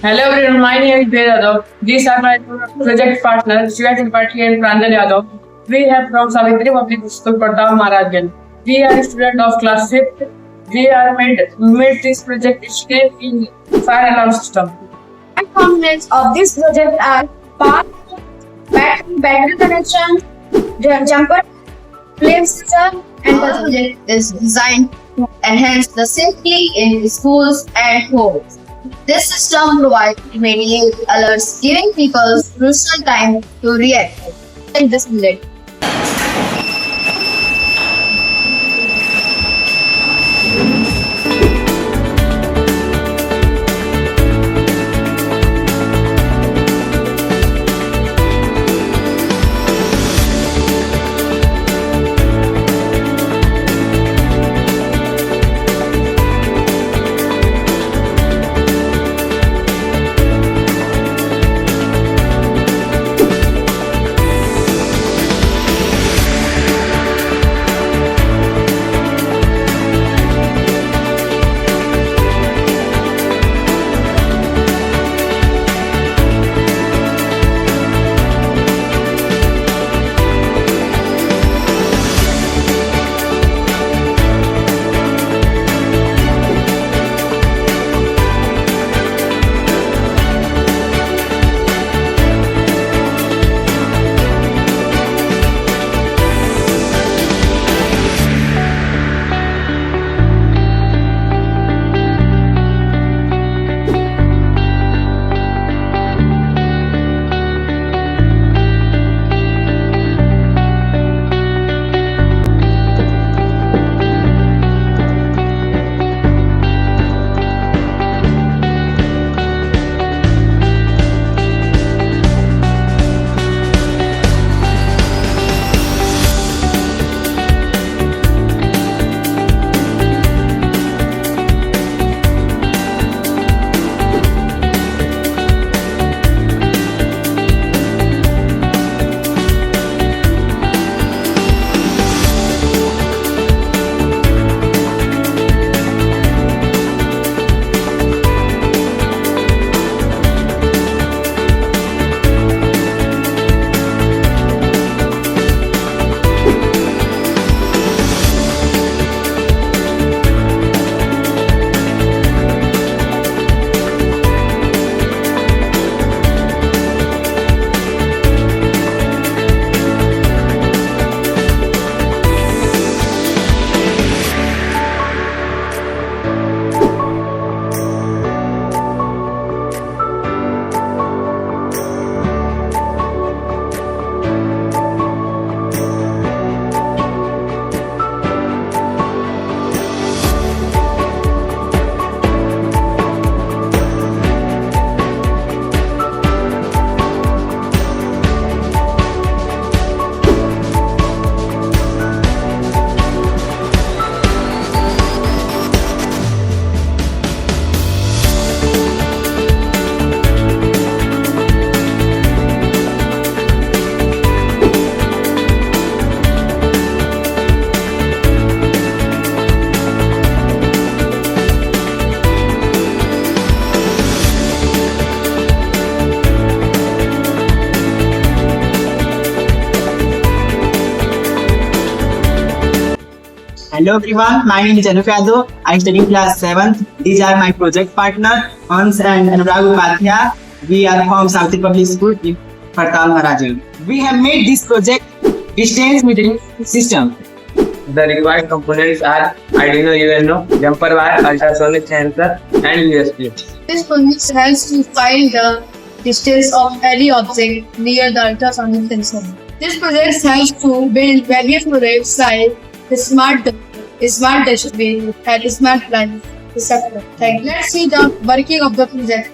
Hello everyone, my name is Ved Yadav. These are my project partners, Shiva Tripathi and Pranjal Yadav. We have from Savitri Public School, Pratap Maharajganj. We are students of class 5th. We are made this project stay in fire alarm system. Components of this project are part battery connection, jumper, flame sensor, and the project is designed to enhance the safety in schools and homes. This system provides immediate alerts, giving people crucial time to react in this minute. Hello everyone, my name is Anup Yadav. I study in class 7th. These are my project partner, Hans and Anurag Upadhyay. We are from Savitri Public School in Pratap Maharajganj. We have made this project distance metering system. The required components are Arduino UNO, jumper wire, ultrasonic sensor, and USB. This project helps to find the distance of any object near the ultrasonic sensor. This project helps to build various products like the smart dustbin and smart plant, etc. Let's see the working of the project.